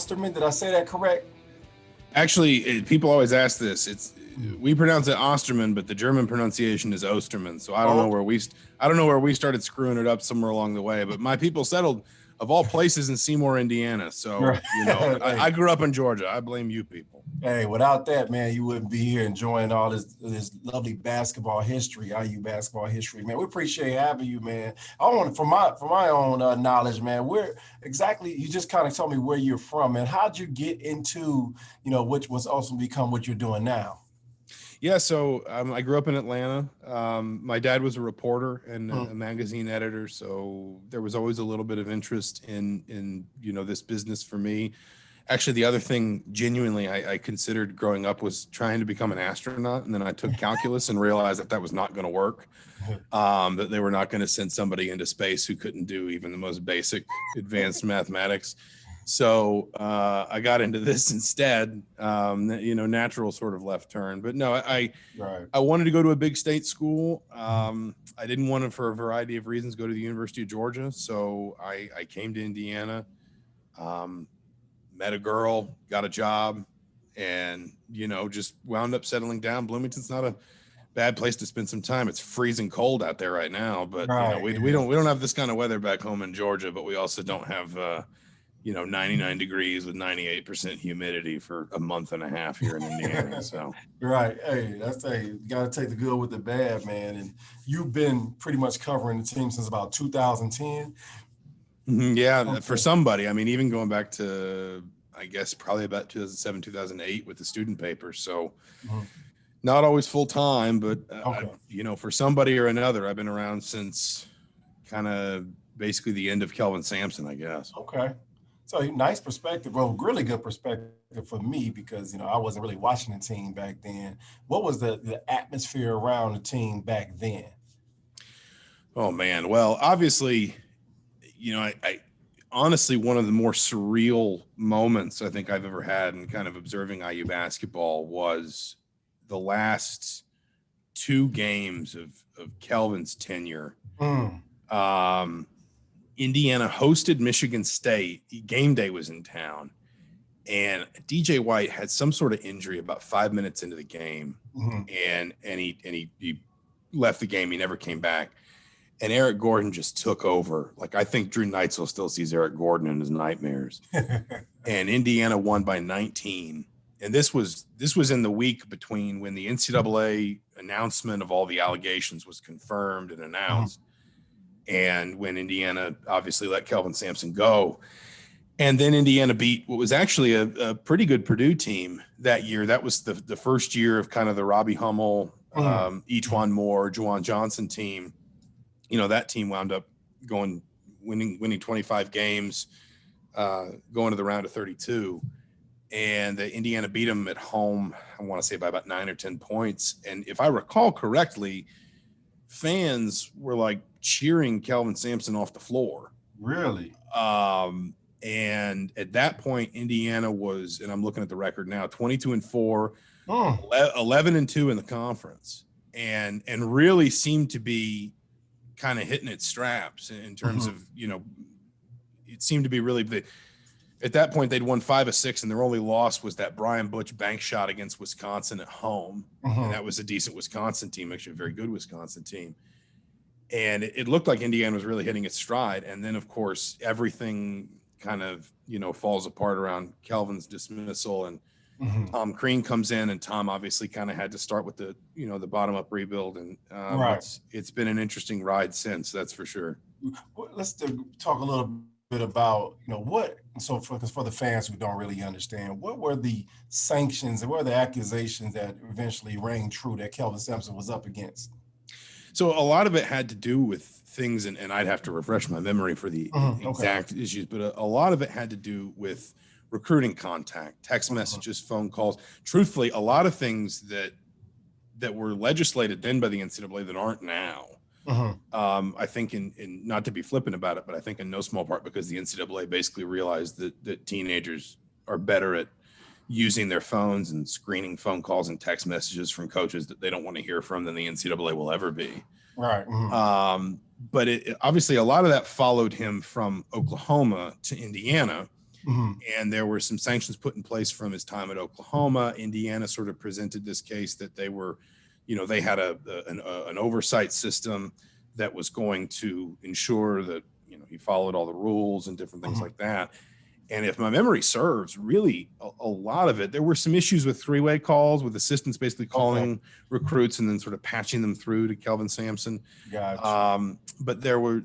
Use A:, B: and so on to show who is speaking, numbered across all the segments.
A: Osterman. Did I say that correct?
B: Actually, people always ask this. We pronounce it Osterman, but the German pronunciation is Osterman. So I don't know where we started screwing it up somewhere along the way. But my people settled, of all places, in Seymour, Indiana. So I grew up in Georgia. I blame you people.
A: Hey, without that, man, you wouldn't be here enjoying all this lovely basketball history, IU basketball history, man. We appreciate having you, man. I want, for my own knowledge, man, where exactly, you just kind of told me where you're from, and how'd you get into, which was also become what you're doing now?
B: Yeah, so I grew up in Atlanta. My dad was a reporter and a magazine editor, so there was always a little bit of interest in this business for me. Actually, the other thing, genuinely, I considered growing up was trying to become an astronaut, and then I took calculus and realized that was not going to work, that they were not going to send somebody into space who couldn't do even the most basic advanced mathematics. So I got into this instead, natural sort of left turn. But no, I wanted to go to a big state school. I didn't want to, for a variety of reasons, go to the University of Georgia. So I came to Indiana, met a girl, got a job, and, just wound up settling down. Bloomington's not a bad place to spend some time. It's freezing cold out there right now, but we don't have this kind of weather back home in Georgia, but we also don't have 99 degrees with 98% humidity for a month and a half here in Indiana. So
A: right. Hey, you got to take the good with the bad, man. And you've been pretty much covering the team since about 2010.
B: Yeah, okay. For somebody, I mean, even going back to, I guess, probably about 2007, 2008 with the student paper. So not always full time, but, for somebody or another, I've been around since kind of basically the end of Kelvin Sampson, I guess.
A: Okay. So nice perspective. Well, really good perspective for me because, I wasn't really watching the team back then. What was the atmosphere around the team back then?
B: Oh, man. Well, obviously, I honestly, one of the more surreal moments I think I've ever had in kind of observing IU basketball was the last two games of Kelvin's tenure. Indiana hosted Michigan State. Game day was in town, and DJ White had some sort of injury about 5 minutes into the game, and he left the game. He never came back. And Eric Gordon just took over. Like, I think Drew Neitzel still sees Eric Gordon in his nightmares. And Indiana won by 19. And this was in the week between when the NCAA announcement of all the allegations was confirmed and announced, and when Indiana obviously let Kelvin Sampson go. And then Indiana beat what was actually a pretty good Purdue team that year. That was the first year of kind of the Robbie Hummel, E'Twaun Moore, Juwan Johnson team. That team wound up winning 25 games, going to the round of 32. And Indiana beat them at home, I want to say by about 9 or 10 points. And if I recall correctly, fans were like cheering Kelvin Sampson off the floor.
A: Really?
B: And at that point, Indiana was, and I'm looking at the record now, 22-4, 11-2 in the conference, and really seemed to be kind of hitting its straps in terms of, it seemed to be really at that point they'd won 5 of 6, and their only loss was that Brian Butch bank shot against Wisconsin at home. And that was a decent Wisconsin team, actually a very good Wisconsin team. And it looked like Indiana was really hitting its stride. And then, of course, everything kind of, falls apart around Kelvin's dismissal, and Tom Crean comes in, and Tom obviously kind of had to start with the, the bottom up rebuild. And it's been an interesting ride since, that's for sure.
A: Let's talk a little bit about, for the fans who don't really understand, what were the sanctions and what were the accusations that eventually rang true that Kelvin Sampson was up against?
B: So a lot of it had to do with things, and I'd have to refresh my memory for the exact issues, but a lot of it had to do with recruiting contact, text messages, phone calls. Truthfully, a lot of things that were legislated then by the NCAA that aren't now. I think in not to be flippant about it, but I think in no small part because the NCAA basically realized that teenagers are better at using their phones and screening phone calls and text messages from coaches that they don't want to hear from than the NCAA will ever be.
A: Right.
B: But it obviously a lot of that followed him from Oklahoma to Indiana. And there were some sanctions put in place from his time at Oklahoma. Indiana sort of presented this case that they were, they had an oversight system that was going to ensure that, he followed all the rules and different things like that. And if my memory serves, really a lot of it, there were some issues with three-way calls, with assistants basically calling recruits and then sort of patching them through to Kelvin Sampson.
A: Gotcha.
B: But there was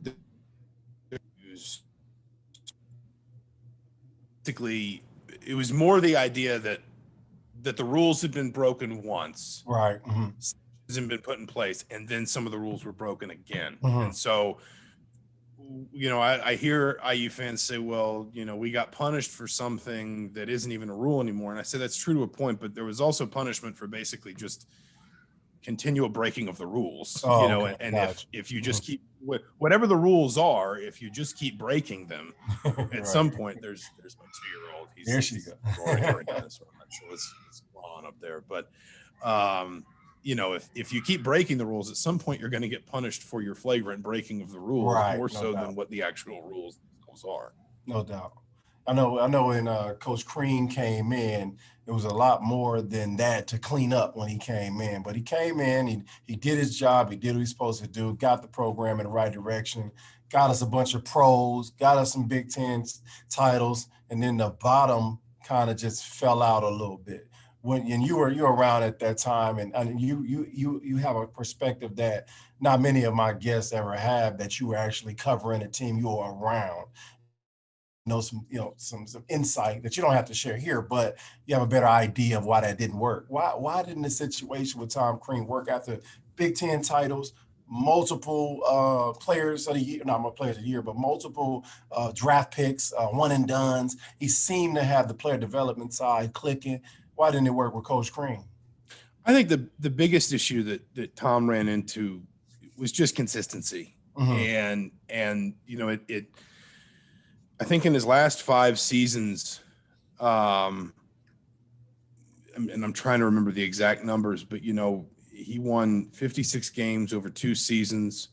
B: basically, it was more the idea that the rules had been broken once,
A: right?
B: Hasn't been put in place, and then some of the rules were broken again. And so, I hear IU fans say, well, we got punished for something that isn't even a rule anymore. And I say that's true to a point, but there was also punishment for basically just continual breaking of the rules, and gotcha. if you just keep whatever the rules are, if you just keep breaking them, at some point there's my 2-year-old.
A: There she goes.
B: So I'm not sure what's going on up there, but if you keep breaking the rules, at some point you're going to get punished for your flagrant breaking of the rules, more so than what the actual rules are.
A: No doubt. I know when Coach Crean came in, it was a lot more than that to clean up when he came in. But he came in, he did his job, he did what he was supposed to do, got the program in the right direction, got us a bunch of pros, got us some Big Ten titles, and then the bottom kind of just fell out a little bit. When you were around at that time, and you have a perspective that not many of my guests ever have, that you were actually covering a team you were around. Some insight that you don't have to share here, but you have a better idea of why that didn't work. Why didn't the situation with Tom Crean work after Big Ten titles, multiple players of the year, not players of the year, but multiple draft picks, one and dones? He seemed to have the player development side clicking. Why didn't it work with Coach Crean?
B: I think the biggest issue that Tom ran into was just consistency. And it I think in his last 5 seasons, and I'm trying to remember the exact numbers, but he won 56 games over 2 seasons.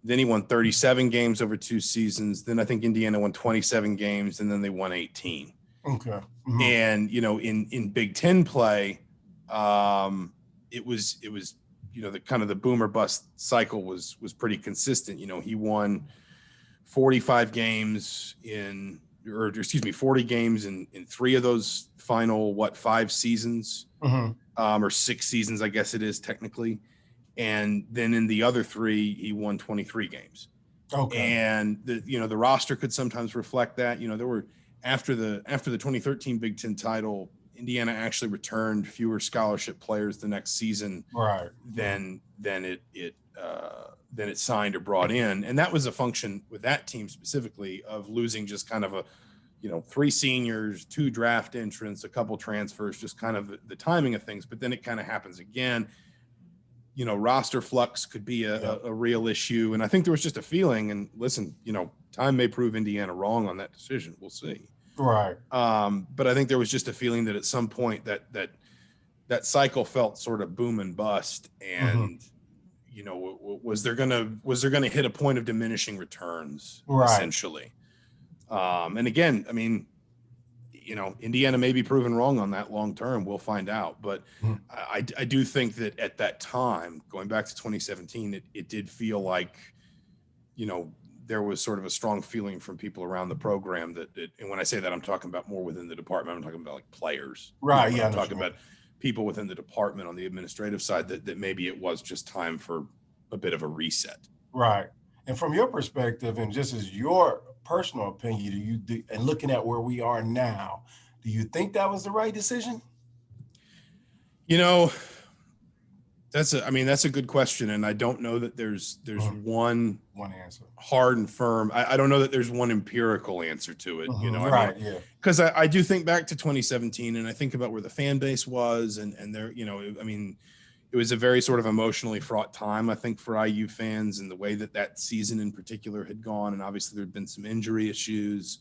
B: Then he won 37 games over 2 seasons. Then I think Indiana won 27 games, and then they won 18.
A: Okay.
B: And in Big Ten play, it was the kind of the boomer bust cycle was pretty consistent. He won 45 games 40 games in 3 of those final 5 seasons, or 6 seasons, I guess it is technically. And then in the other 3, he won 23 games. Okay. And the roster could sometimes reflect that. There were after the 2013 Big Ten title, Indiana actually returned fewer scholarship players the next season,
A: right,
B: than it signed or brought in. And that was a function with that team specifically of losing just kind of 3 seniors, 2 draft entrants, a couple transfers, just kind of the timing of things. But then it kind of happens again. Roster flux could be a real issue. And I think there was just a feeling, and listen, time may prove Indiana wrong on that decision. We'll see.
A: Right.
B: But I think there was just a feeling that at some point that cycle felt sort of boom and bust. And, was there gonna hit a point of diminishing returns, essentially? And again, I mean, Indiana may be proven wrong on that long term. We'll find out. But I do think that at that time, going back to 2017, it did feel like, there was sort of a strong feeling from people around the program and when I say that, I'm talking about more within the department. I'm talking about like players.
A: Right.
B: I'm talking about people within the department on the administrative side that maybe it was just time for a bit of a reset.
A: Right. And from your perspective, and just as your personal opinion, and looking at where we are now, do you think that was the right decision?
B: That's a good question. And I don't know that there's one
A: answer,
B: hard and firm. I don't know that there's one empirical answer to it,
A: Right.
B: Because I do think back to 2017 and I think about where the fan base was and there, it was a very sort of emotionally fraught time, I think, for IU fans and the way that season in particular had gone. And obviously there'd been some injury issues.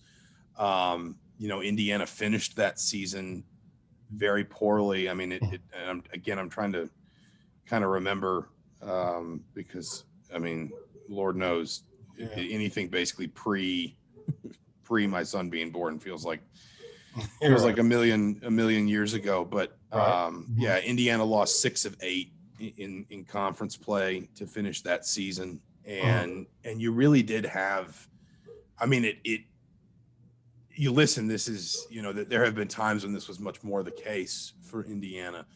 B: Indiana finished that season very poorly. I mean, I'm trying to kind of remember because, Lord knows, anything basically pre pre my son being born. Feels like a million years ago. But yeah, Indiana lost 6 of 8 in conference play to finish that season, and you really did have. I mean, you listen. This is that there have been times when this was much more the case for Indiana.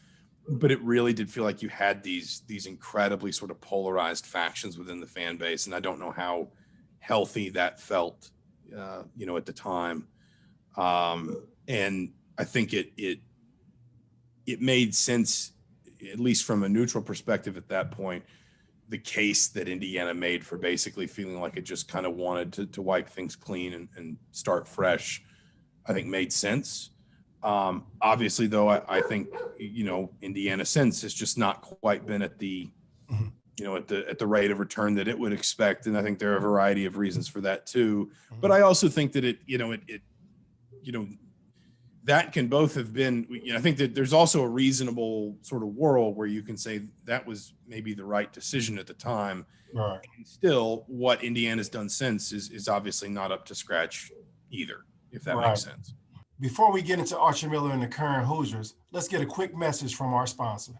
B: But it really did feel like you had these incredibly sort of polarized factions within the fan base, and I don't know how healthy that felt, at the time. And I think it made sense, at least from a neutral perspective at that point, the case that Indiana made for basically feeling like it just kind of wanted to wipe things clean and start fresh, I think made sense. Obviously, though, I think, Indiana since has just not quite been at the, at the rate of return that it would expect. And I think there are a variety of reasons for that too. But I also think that that can both have been, I think that there's also a reasonable sort of world where you can say that was maybe the right decision at the time.
A: Right.
B: And still, what Indiana's done since is obviously not up to scratch either, if that makes sense.
A: Before we get into Archie Miller and the current Hoosiers, let's get a quick message from our sponsor.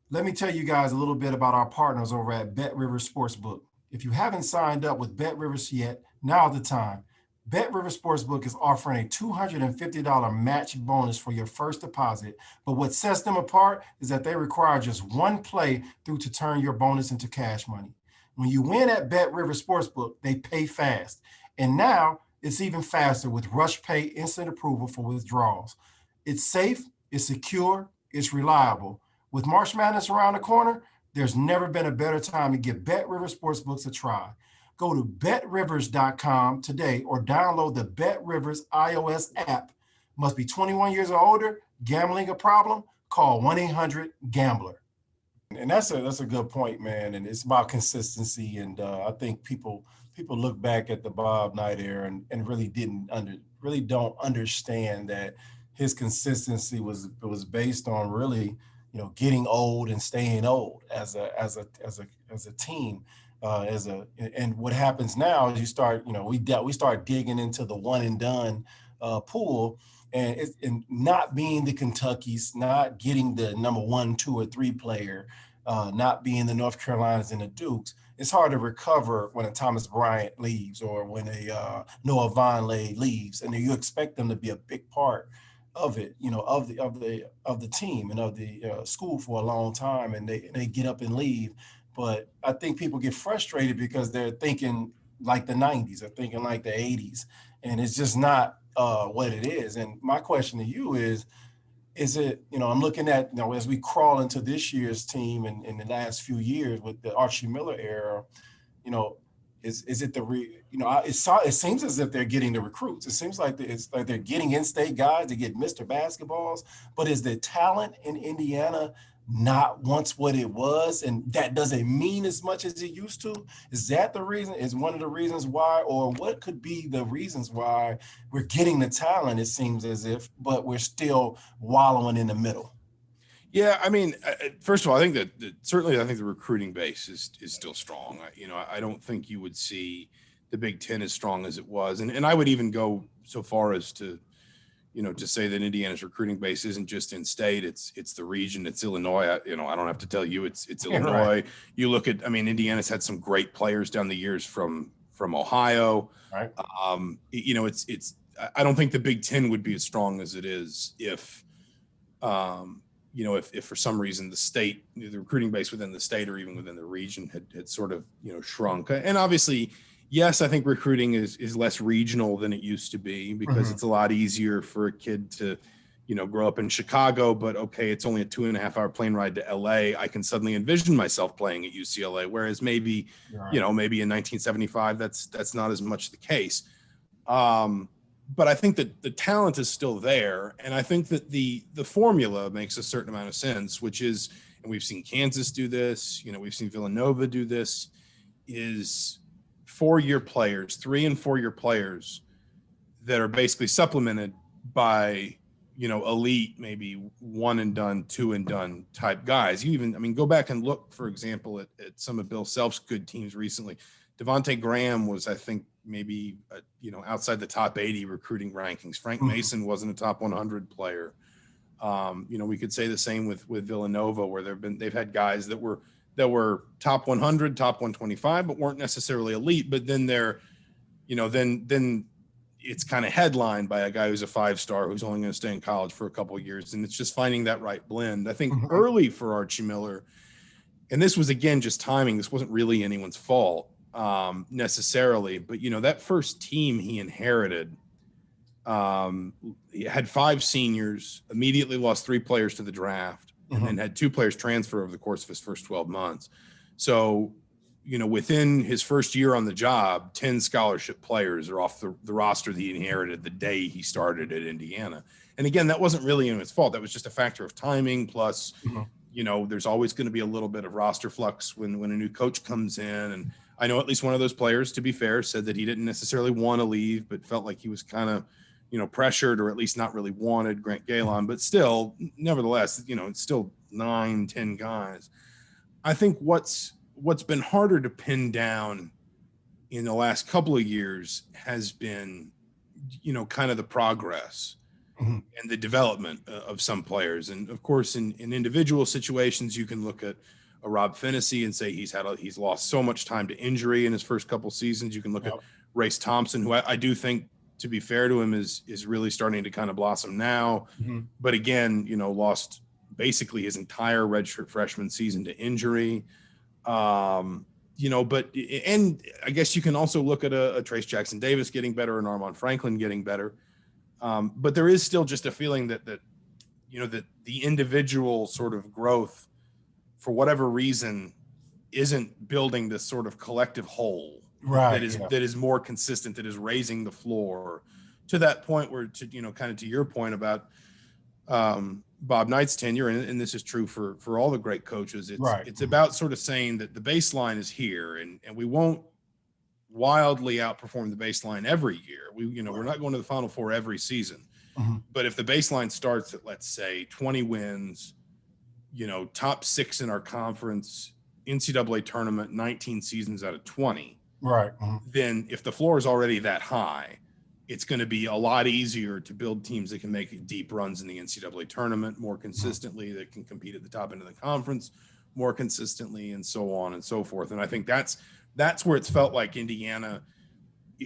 A: Let me tell you guys a little bit about our partners over at Bet Rivers Sportsbook. If you haven't signed up with Bet Rivers yet, now's the time. Bet Rivers Sportsbook is offering a $250 match bonus for your first deposit, but what sets them apart is that they require just one play through to turn your bonus into cash money. When you win at Bet Rivers Sportsbook, they pay fast. And now, it's even faster with Rush Pay instant approval for withdrawals. It's safe, it's secure, it's reliable. With March Madness around the corner, there's never been a better time to give Bet Rivers Sportsbooks a try. Go to betrivers.com today or download the Bet Rivers iOS app. Must be 21 years or older. Gambling a problem? Call 1-800-GAMBLER. And that's a good point, man. And it's about consistency. And I think people look back at the Bob Knight era and really don't understand that his consistency was based on really, getting old and staying old as a team. And what happens now is you start, we start digging into the one and done pool, and not being the Kentuckys, not getting the number 1, 2, or 3 player, not being the North Carolinas and the Dukes. It's hard to recover when a Thomas Bryant leaves or when a Noah Vonleh leaves, and you expect them to be a big part of it, of the team and of the school for a long time, and they get up and leave. But I think people get frustrated because they're thinking like the 90s or thinking like the 80s, and it's just not what it is. And my question to you is it, I'm looking at, as we crawl into this year's team and in the last few years with the Archie Miller era, is it it seems as if they're getting the recruits. It seems like they're getting in-state guys to get Mr. Basketballs, but is the talent in Indiana not once what it was, and that doesn't mean as much as it used to? Is that the reason? Is one of the reasons why, or what could be the reasons why we're getting the talent, it seems as if, but we're still wallowing in the middle?
B: Yeah, I mean, first of all, I think that certainly I think the recruiting base is still strong. I don't think you would see the Big Ten as strong as it was, and I would even go so far as to to say that Indiana's recruiting base isn't just in state, it's the region, it's Illinois. I don't have to tell you, it's Illinois. Right. You look at, Indiana's had some great players down the years from Ohio. Right. It's I don't think the Big Ten would be as strong as it is if for some reason the state, the recruiting base within the state or even within the region had sort of, shrunk. And obviously, yes, I think recruiting is less regional than it used to be because it's a lot easier for a kid to, grow up in Chicago, but okay, it's only a 2.5-hour plane ride to LA. I can suddenly envision myself playing at UCLA. Whereas maybe, maybe in 1975, that's not as much the case. But I think that the talent is still there. And I think that the formula makes a certain amount of sense, which is, and we've seen Kansas do this, we've seen Villanova do this, is 4-year players, 3- and 4-year players that are basically supplemented by, elite, maybe 1 and done, 2 and done type guys. You even, go back and look, for example, at some of Bill Self's good teams recently. Devontae Graham was, I think, outside the top 80 recruiting rankings. Frank Mason wasn't a top 100 player. We could say the same with Villanova, where they've had guys that were top 100, top 125, but weren't necessarily elite. But then then it's kind of headlined by a guy who's a 5-star who's only going to stay in college for a couple of years. And it's just finding that right blend. I think early for Archie Miller, and this was, again, just timing. This wasn't really anyone's fault necessarily, but that first team he inherited, he had 5 seniors, immediately lost 3 players to the draft, and then had 2 players transfer over the course of his first 12 months. So, within his first year on the job, 10 scholarship players are off the roster that he inherited the day he started at Indiana. And again, that wasn't really anyone's fault. That was just a factor of timing. Plus, there's always going to be a little bit of roster flux when a new coach comes in. And I know at least one of those players, to be fair, said that he didn't necessarily want to leave, but felt like he was kind of, pressured, or at least not really wanted, Grant Galen. But still, nevertheless, it's still 9-10 guys. I think what's been harder to pin down in the last couple of years has been, kind of the progress and the development of some players. And of course, in individual situations, you can look at a Rob Finney and say he's lost so much time to injury in his first couple seasons. You can look at Race Thompson, who I do think, to be fair to him, is really starting to kind of blossom now. But again, lost basically his entire redshirt freshman season to injury. And I guess you can also look at a Trace Jackson Davis getting better and Armand Franklin getting better. But there is still just a feeling that that the individual sort of growth, for whatever reason, isn't building this sort of collective whole that is more consistent, that is raising the floor to that point where, kind of to your point about Bob Knight's tenure, and this is true for all the great coaches. It's about sort of saying that the baseline is here, and we won't wildly outperform the baseline every year. We're not going to the Final Four every season, but if the baseline starts at, let's say, 20 wins, top 6 in our conference, NCAA tournament, 19 seasons out of 20, then if the floor is already that high, it's going to be a lot easier to build teams that can make deep runs in the NCAA tournament more consistently, that can compete at the top end of the conference more consistently, and so on and so forth. And I think that's where it's felt like Indiana,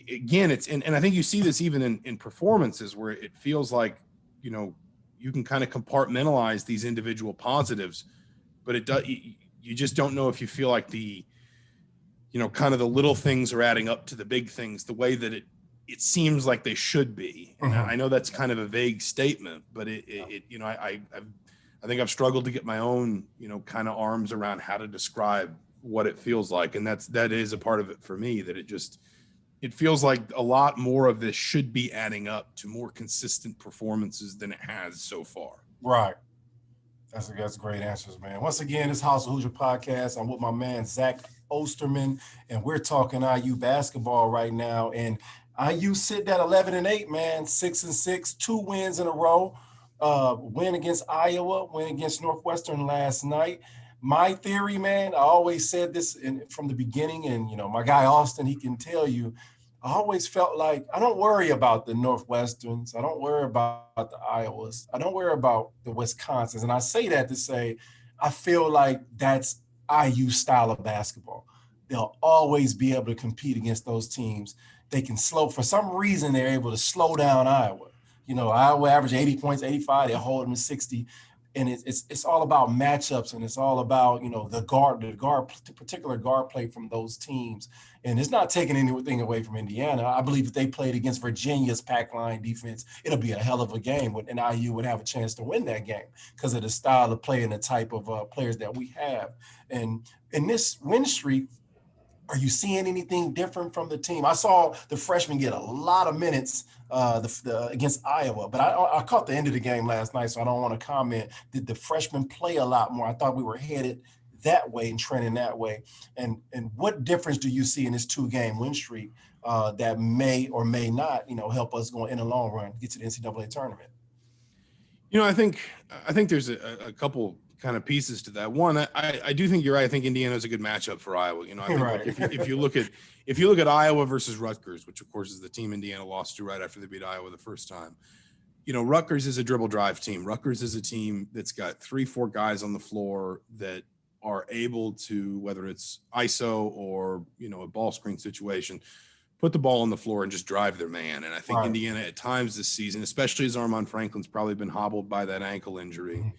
B: again, and I think you see this even in performances, where it feels like, you can kind of compartmentalize these individual positives, but you just don't know if you feel like the, kind of the little things are adding up to the big things the way that it seems like they should be. And I know that's kind of a vague statement, but I think I've struggled to get my own, kind of arms around how to describe what it feels like. And that is a part of it for me, that it feels like a lot more of this should be adding up to more consistent performances than it has so far.
A: Right. That's great answers, man. Once again, this House of Hoosier podcast. I'm with my man, Zach Osterman, and we're talking IU basketball right now. And IU sitting at 11-8, man, 6-6, 2 wins in a row. Win against Iowa, win against Northwestern last night. My theory, man, I always said this from the beginning, and my guy Austin, he can tell you, I always felt like I don't worry about the Northwesterns. I don't worry about the Iowas. I don't worry about the Wisconsins. And I say that to say I feel like that's IU style of basketball. They'll always be able to compete against those teams. They can for some reason, they're able to slow down Iowa. Iowa average 80 points, 85, they hold them 60. And it's all about matchups, and it's all about, the particular guard play from those teams. And it's not taking anything away from Indiana. I believe if they played against Virginia's pack line defense, it'll be a hell of a game, and IU would have a chance to win that game because of the style of play and the type of players that we have. And in this win streak, are you seeing anything different from the team? I saw the freshmen get a lot of minutes against Iowa, but I caught the end of the game last night, so I don't want to comment. Did the freshmen play a lot more? I thought we were headed that way and trending that way. And what difference do you see in this 2-game win streak that may or may not, help us go in the long run, get to the NCAA tournament?
B: I think there's a couple kind of pieces to that. One, I do think you're right. I think Indiana is a good matchup for Iowa. I think
A: Right.
B: like if you look at Iowa versus Rutgers, which of course is the team Indiana lost to right after they beat Iowa the first time. Rutgers is a dribble drive team. Rutgers is a team that's got 3-4 guys on the floor that are able to, whether it's ISO or, a ball screen situation, put the ball on the floor and just drive their man. And I think Indiana at times this season, especially as Armand Franklin's probably been hobbled by that ankle injury,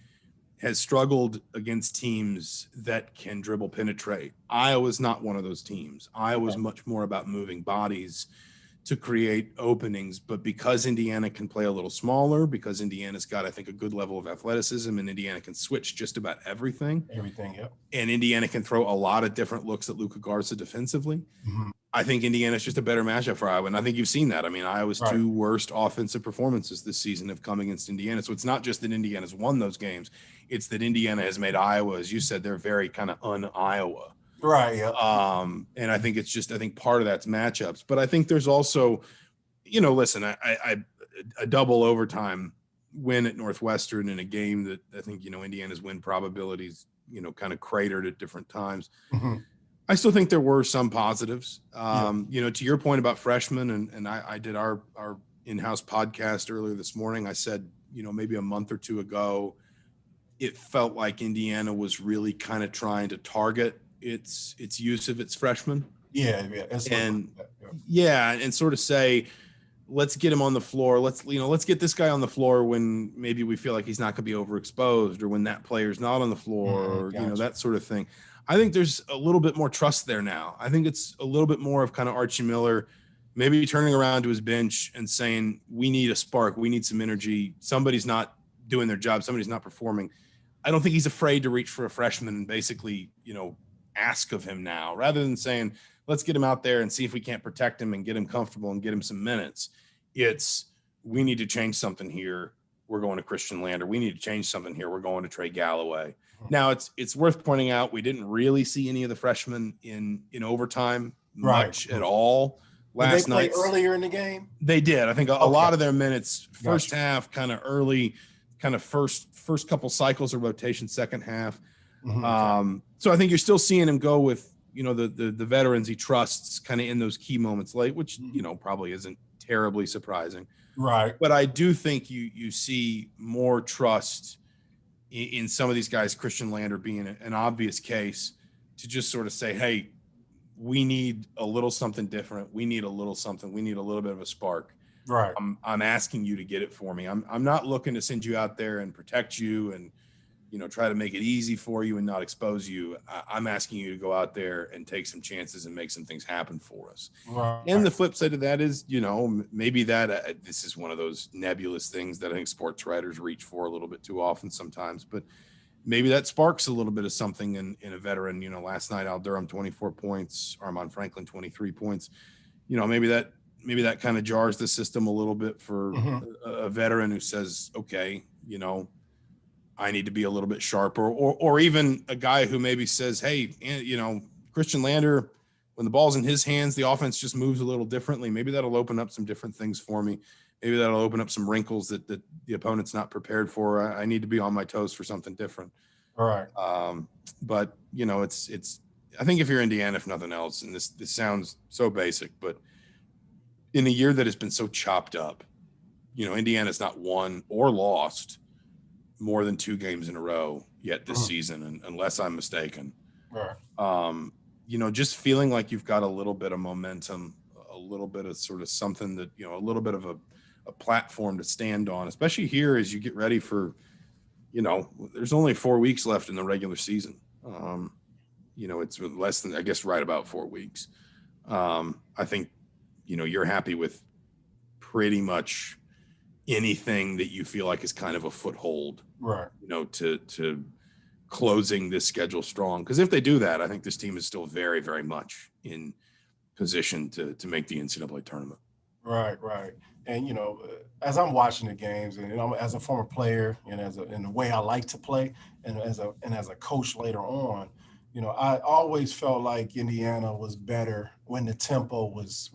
B: has struggled against teams that can dribble penetrate. Iowa's not one of those teams. Iowa's much more about moving bodies to create openings, but because Indiana can play a little smaller, because Indiana's got, I think, a good level of athleticism, and Indiana can switch just about everything.
A: Yep.
B: And Indiana can throw a lot of different looks at Luka Garza defensively. I think Indiana's just a better matchup for Iowa, and I think you've seen that. I mean, Iowa's two worst offensive performances this season have come against Indiana. So it's not just that Indiana's won those games, it's that Indiana has made Iowa, as you said, they're very kind of un-Iowa.
A: Right. Yeah.
B: And I think I think part of that's matchups, but I think there's also, listen, a double overtime win at Northwestern in a game that I think, Indiana's win probabilities, kind of cratered at different times. I still think there were some positives, to your point about freshmen. And I did our in-house podcast earlier this morning. I said, maybe a month or two ago, it felt like Indiana was really kind of trying to target its use of its freshmen. And sort of say, let's get him on the floor. Let's get this guy on the floor when maybe we feel like he's not going to be overexposed, or when that player's not on the floor, or that sort of thing. I think there's a little bit more trust there now. I think it's a little bit more of kind of Archie Miller maybe turning around to his bench and saying, we need a spark, we need some energy. Somebody's not doing their job, somebody's not performing. I don't think he's afraid to reach for a freshman and basically, ask of him now, rather than saying, let's get him out there and see if we can't protect him and get him comfortable and get him some minutes. It's, we need to change something here. We're going to Christian Lander. We need to change something here. We're going to Trey Galloway. Now it's worth pointing out, we didn't really see any of the freshmen in overtime much at all last night.
A: Did they play earlier in the game?
B: They did. I think a lot of their minutes, first half, kind of early, kind of first couple cycles of rotation, second half. So I think you're still seeing him go with, the veterans he trusts kind of in those key moments late, which, probably isn't terribly surprising.
A: Right.
B: But I do think you see more trust in some of these guys, Christian Lander being an obvious case, to just sort of say, hey, we need a little something different. We need a little something. We need a little bit of a spark.
A: Right.
B: I'm asking you to get it for me. I'm not looking to send you out there and protect you and, try to make it easy for you and not expose you. I'm asking you to go out there and take some chances and make some things happen for us.
A: Right.
B: And the flip side of that is, maybe that this is one of those nebulous things that I think sports writers reach for a little bit too often sometimes, but maybe that sparks a little bit of something in a veteran. Last night, Al Durham, 24 points, Armand Franklin, 23 points. Maybe that kind of jars the system a little bit for a veteran who says, okay, I need to be a little bit sharper, or even a guy who maybe says, hey, Christian Lander, when the ball's in his hands, the offense just moves a little differently. Maybe that'll open up some different things for me. Maybe that'll open up some wrinkles that the opponent's not prepared for. I need to be on my toes for something different.
A: All right.
B: But it's I think if you're Indiana, if nothing else, and this sounds so basic, but in a year that has been so chopped up, Indiana's not won or lost more than 2 games in a row yet this season, unless I'm mistaken.
A: Right.
B: Just feeling like you've got a little bit of momentum, a little bit of sort of something that, a little bit of a platform to stand on, especially here as you get ready for, there's only 4 weeks left in the regular season. It's less than, I guess, right about 4 weeks. I think, you're happy with pretty much anything that you feel like is kind of a foothold,
A: right?
B: To closing this schedule strong. Because if they do that, I think this team is still very, very much in position to make the NCAA tournament.
A: Right. And as I'm watching the games, and as a former player, and in the way I like to play, and as a coach later on, I always felt like Indiana was better when the tempo was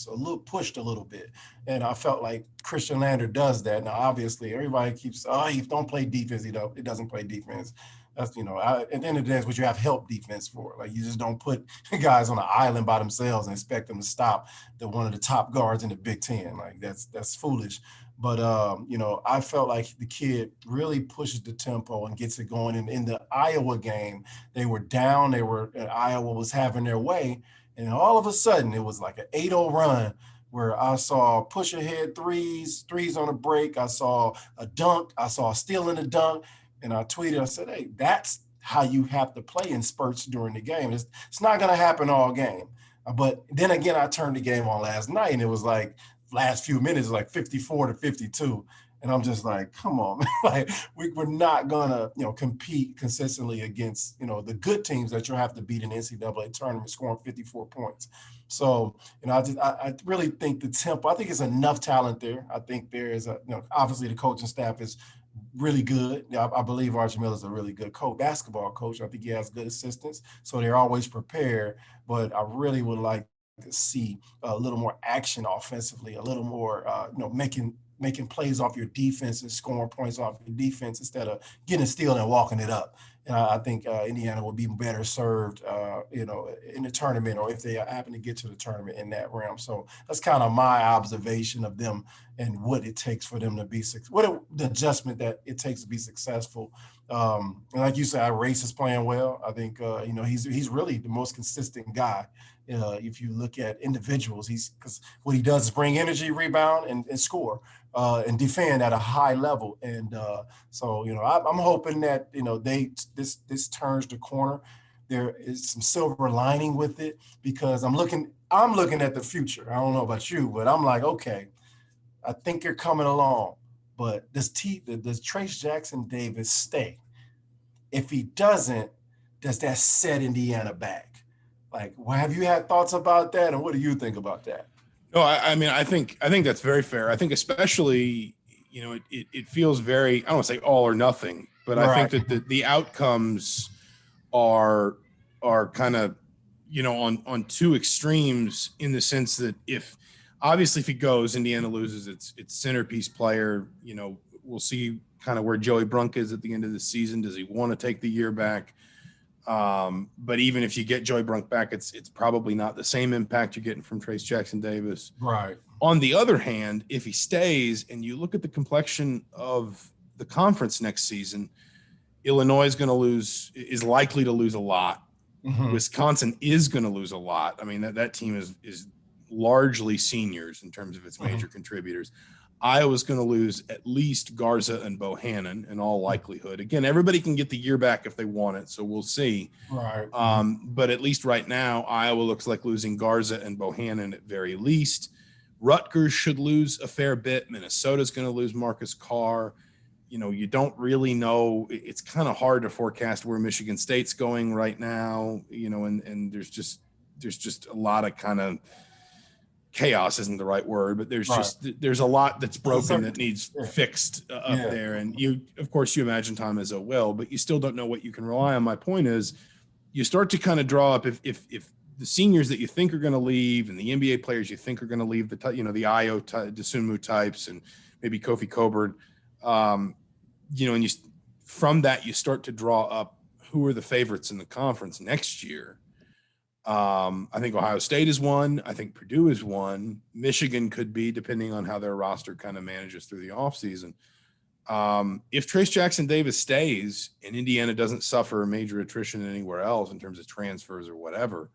A: a little pushed a little bit. And I felt like Christian Lander does that. Now, obviously, everybody keeps, he don't play defense. He doesn't play defense. That's, at the end of the day, it's what you have help defense for. Like, you just don't put guys on an island by themselves and expect them to stop one of the top guards in the Big Ten. Like, that's foolish. But, I felt like the kid really pushes the tempo and gets it going. And in the Iowa game, they were down. Iowa was having their way. And all of a sudden, it was like an 8-0 run where I saw push ahead threes on a break. I saw a dunk. I saw a steal in a dunk. And I tweeted, I said, hey, that's how you have to play in spurts during the game. It's not going to happen all game. But then again, I turned the game on last night, and it was like last few minutes, like 54-52. And I'm just like, come on, man. Like, we're not going to, compete consistently against, the good teams that you'll have to beat in the NCAA tournament scoring 54 points. So, I really think the tempo, I think it's enough talent there. I think there is obviously the coaching staff is really good. I believe Archie Miller is a really good basketball coach. I think he has good assistants, so they're always prepared. But I really would like to see a little more action offensively, a little more, making plays off your defense and scoring points off your defense instead of getting a steal and walking it up. And I think Indiana would be better served, in the tournament, or if they happen to get to the tournament in that realm. So that's kind of my observation of them and what it takes for them to be the adjustment that it takes to be successful. And like you said, Race is playing well. I think he's really the most consistent guy. If you look at individuals, because what he does is bring energy, rebound, and score, and defend at a high level. And so I'm hoping that this turns the corner. There is some silver lining with it, because I'm looking at the future. I don't know about you, but I'm like, okay, I think you're coming along. But does Trayce Jackson-Davis stay? If he doesn't, does that set Indiana back? Like, have you had thoughts about that, and what do you think about that?
B: No, I mean, I think that's very fair. I think especially, it feels very, I don't want to say all or nothing, but right. I think that the outcomes are kind of, on two extremes, in the sense that if he goes, Indiana loses its centerpiece player, we'll see kind of where Joey Brunk is at the end of the season. Does he want to take the year back? But even if you get Joey Brunk back, it's probably not the same impact you're getting from Trayce Jackson-Davis.
A: Right.
B: On the other hand, if he stays and you look at the complexion of the conference next season, Illinois is likely to lose a lot. Mm-hmm. Wisconsin is going to lose a lot. I mean, that team is largely seniors in terms of its major contributors. Iowa's going to lose at least Garza and Bohannon in all likelihood. Again, everybody can get the year back if they want it, so we'll see.
A: Right.
B: But at least right now, Iowa looks like losing Garza and Bohannon at very least. Rutgers should lose a fair bit. Minnesota's going to lose Marcus Carr. You don't really know. It's kind of hard to forecast where Michigan State's going right now, and there's just a lot of kind of chaos isn't the right word, but there's a lot that's broken that needs fixed up there. And of course you imagine Tom Izzo will, but you still don't know what you can rely on. My point is, you start to kind of draw up if the seniors that you think are going to leave and the NBA players you think are going to leave, the Ayo Dosunmu types and maybe Kofi Coburn, and from that you start to draw up who are the favorites in the conference next year. I think Ohio State is one. I think Purdue is one. Michigan could be, depending on how their roster kind of manages through the offseason. If Trayce Jackson-Davis stays and Indiana doesn't suffer major attrition anywhere else in terms of transfers or whatever,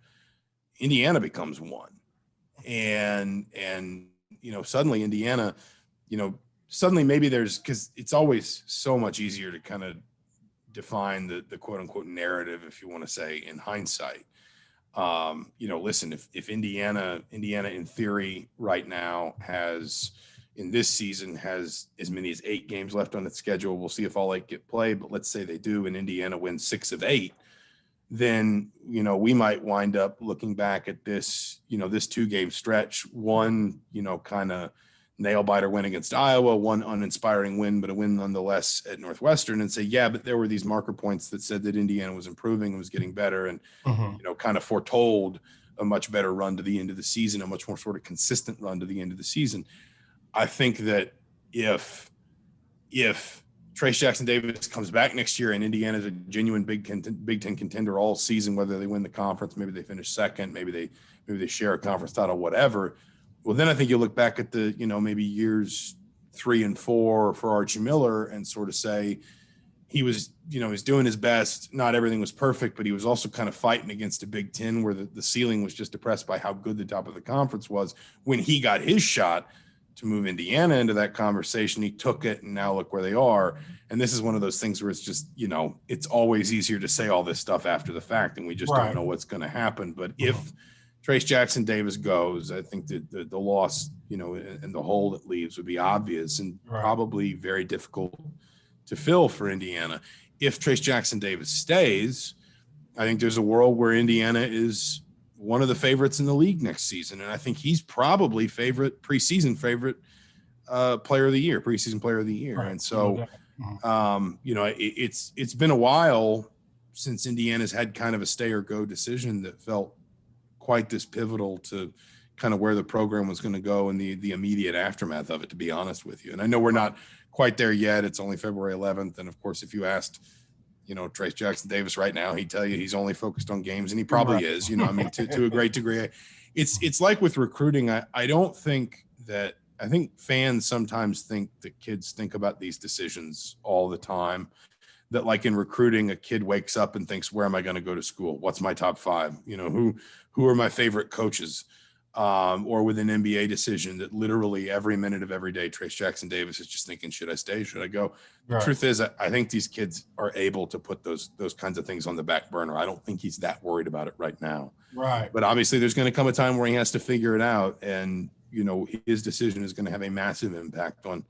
B: Indiana becomes one. And suddenly Indiana, suddenly maybe because it's always so much easier to kind of define the quote unquote narrative, if you want to say, in hindsight. Listen, if Indiana in theory right now in this season has as many as 8 games left on its schedule, we'll see if all 8 get played, but let's say they do and Indiana wins 6 of 8, then, we might wind up looking back at this, this 2-game stretch, one, kind of nail biter win against Iowa, one uninspiring win, but a win nonetheless at Northwestern, and say, yeah, but there were these marker points that said that Indiana was improving and was getting better and, kind of foretold a much better run to the end of the season, a much more sort of consistent run to the end of the season. I think that if Trace Jackson-Davis comes back next year and Indiana's a genuine Big Ten contender all season, whether they win the conference, maybe they finish second, maybe they share a conference title, whatever. Well, then I think you look back at the, maybe years 3 and 4 for Archie Miller and sort of say he was, he's doing his best. Not everything was perfect, but he was also kind of fighting against a Big Ten where the ceiling was just depressed by how good the top of the conference was. When he got his shot to move Indiana into that conversation, he took it, and now look where they are. And this is one of those things where it's just, it's always easier to say all this stuff after the fact, and we just don't know what's going to happen. But if Trace Jackson-Davis goes, I think that the loss, and the hole it leaves would be obvious and probably very difficult to fill for Indiana. If Trace Jackson-Davis stays, I think there's a world where Indiana is one of the favorites in the league next season. And I think he's probably preseason favorite player of the year, preseason player of the year. Right. And so, it's been a while since Indiana's had kind of a stay or go decision that felt quite this pivotal to kind of where the program was going to go and the immediate aftermath of it, to be honest with you. And I know we're not quite there yet. It's only February 11th. And of course, if you asked, Trace Jackson-Davis right now, he'd tell you he's only focused on games, and he probably is, to a great degree. It's like with recruiting. I think fans sometimes think that kids think about these decisions all the time, that like in recruiting, a kid wakes up and thinks, where am I going to go to school? What's my top 5? Who are my favorite coaches? Or with an NBA decision that literally every minute of every day, Trace Jackson-Davis is just thinking, should I stay? Should I go? The truth is, I think these kids are able to put those kinds of things on the back burner. I don't think he's that worried about it right now. Right. But obviously there's going to come a time where he has to figure it out. And, his decision is going to have a massive impact on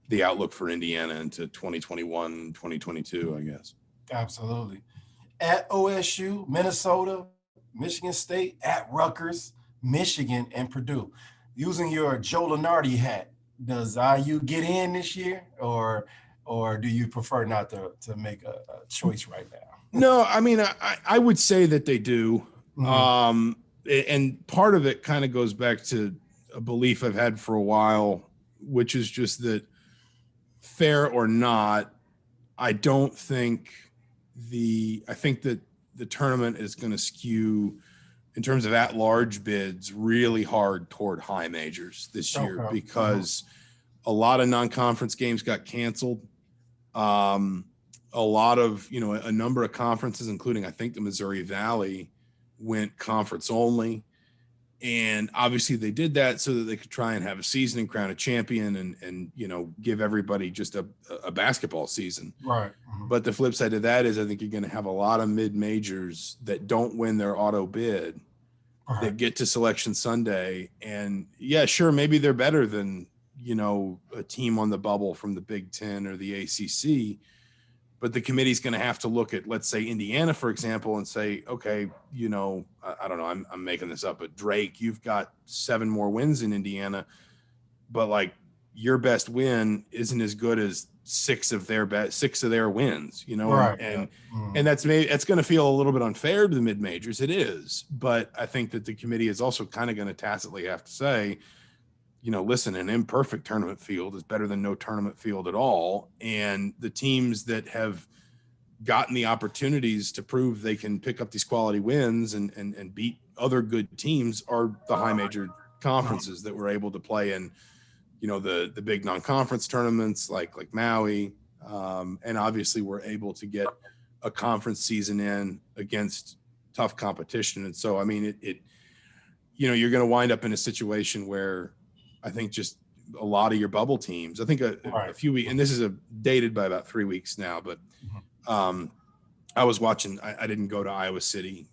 B: the outlook for Indiana into 2021, 2022, I guess.
A: Absolutely. At OSU, Minnesota, Michigan State, at Rutgers, Michigan, and Purdue. Using your Joe Lunardi hat, does IU get in this year, or do you prefer not to make a choice right now?
B: No, I mean, I would say that they do. Mm-hmm. And part of it kind of goes back to a belief I've had for a while, which is just that, fair or not, I think that the tournament is going to skew in terms of at-large bids really hard toward high majors this year because a lot of non-conference games got canceled. A lot of, a number of conferences, including I think the Missouri Valley, went conference only. And obviously they did that so that they could try and have a season and crown a champion and give everybody just a basketball season. Right. Mm-hmm. But the flip side of that is I think you're going to have a lot of mid-majors that don't win their auto bid that get to Selection Sunday. And yeah, sure, maybe they're better than, a team on the bubble from the Big Ten or the ACC. But the committee's going to have to look at, let's say, Indiana, for example, and say, okay, I don't know, I'm making this up, but Drake, you've got 7 more wins in Indiana, but like your best win isn't as good as 6 of their wins, right. And that's going to feel a little bit unfair to the mid majors. It is, but I think that the committee is also kind of going to tacitly have to say, listen, an imperfect tournament field is better than no tournament field at all. And the teams that have gotten the opportunities to prove they can pick up these quality wins and beat other good teams are the high major conferences that were able to play in, the big non-conference tournaments like Maui. And obviously we're able to get a conference season in against tough competition. And so, I mean, you're going to wind up in a situation where I think just a lot of your bubble teams, I think a few weeks, and this is dated by about 3 weeks now, but I was watching, I didn't go to Iowa City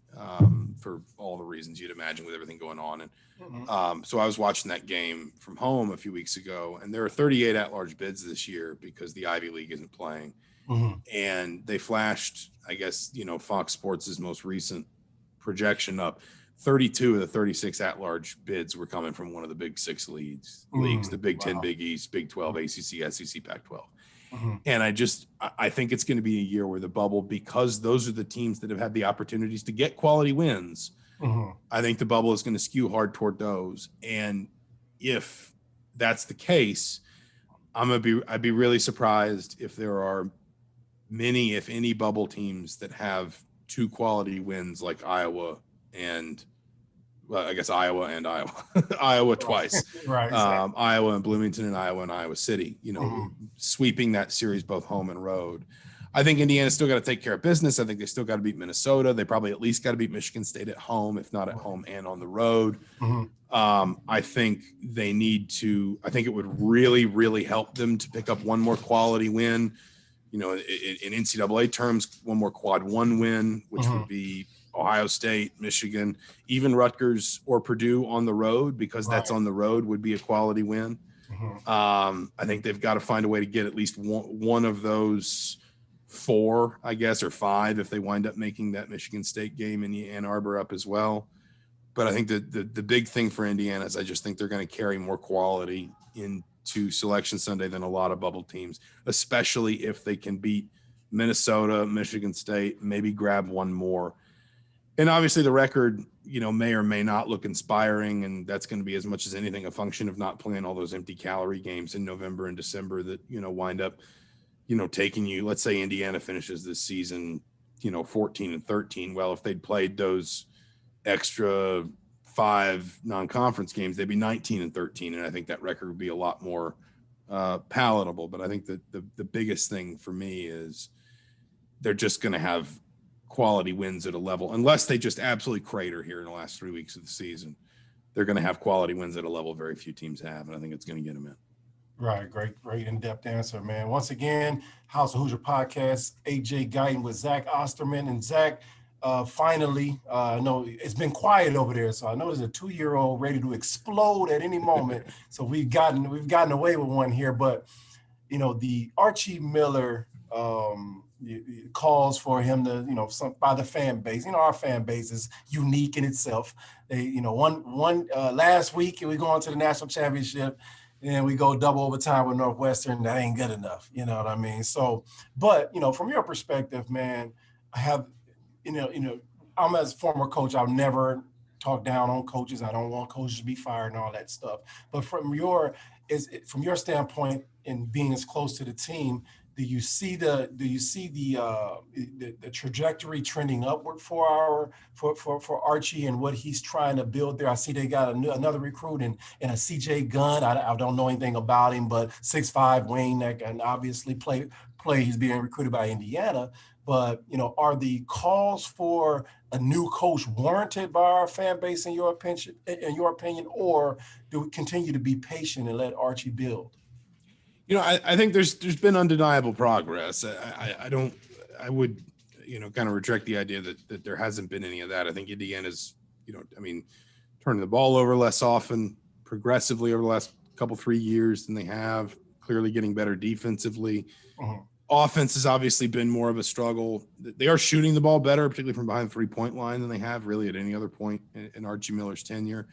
B: for all the reasons you'd imagine with everything going on. And so I was watching that game from home a few weeks ago, and there are 38 at-large bids this year because the Ivy League isn't playing. And they flashed, I guess, Fox Sports' most recent projection up. 32 of the 36 at-large bids were coming from one of the big 6 leagues, the Big 10, Big East, Big 12, ACC, SEC, Pac-12. And I think it's going to be a year where the bubble, because those are the teams that have had the opportunities to get quality wins, I think the bubble is going to skew hard toward those. And if that's the case, I'd be really surprised if there are many, if any, bubble teams that have 2 quality wins like Iowa and, well, I guess Iowa and Iowa, Iowa twice,
A: right. Exactly.
B: Iowa and Bloomington and Iowa City, sweeping that series both home and road. I think Indiana's still got to take care of business. I think they still got to beat Minnesota. They probably at least got to beat Michigan State at home, if not at home and on the road. I think they need to, I think it would really, really help them to pick up one more quality win. In NCAA terms, one more quad 1 win, which would be Ohio State, Michigan, even Rutgers or Purdue on the road, because that's on the road, would be a quality win. I think they've got to find a way to get at least one of those 4, I guess, or 5 if they wind up making that Michigan State game in Ann Arbor up as well. But I think the big thing for Indiana is I just think they're going to carry more quality into Selection Sunday than a lot of bubble teams, especially if they can beat Minnesota, Michigan State, maybe grab one more. And obviously the record, may or may not look inspiring, and that's going to be as much as anything a function of not playing all those empty calorie games in November and December that, wind up taking you, let's say Indiana finishes this season, 14-13. Well, if they'd played those extra 5 non-conference games, they'd be 19-13. And I think that record would be a lot more palatable. But I think that the biggest thing for me is they're just going to have quality wins at a level, unless they just absolutely crater here in the last 3 weeks of the season. They're going to have quality wins at a level very few teams have. And I think it's going to get them in. Right.
A: Great in-depth answer, man. Once again, House of Hoosier podcast, AJ Guyton with Zach Osterman. And Zach, finally, I know it's been quiet over there, so I know there's a 2-year-old ready to explode at any moment. So we've gotten away with one here, but the Archie Miller calls for him to, by the fan base. Our fan base is unique in itself. They, one last week we go on to the national championship. And we go double overtime with Northwestern. That ain't good enough. You know what I mean? So, but, from your perspective, man, I have, I'm as a former coach, I'll never talk down on coaches. I don't want coaches to be fired and all that stuff. But from your standpoint in being as close to the team, do you see the trajectory trending upward for Archie and what he's trying to build there? I see they got another recruit in a CJ Gunn. I don't know anything about him, but 6'5" wing that can obviously play. He's being recruited by Indiana. But are the calls for a new coach warranted by our fan base in your opinion, or do we continue to be patient and let Archie build?
B: I think there's been undeniable progress. I would, kind of reject the idea that there hasn't been any of that. I think Indiana's, turning the ball over less often, progressively over the last 3 years than they have, clearly getting better defensively. Offense has obviously been more of a struggle. They are shooting the ball better, particularly from behind the 3-point line, than they have really at any other point in Archie Miller's tenure.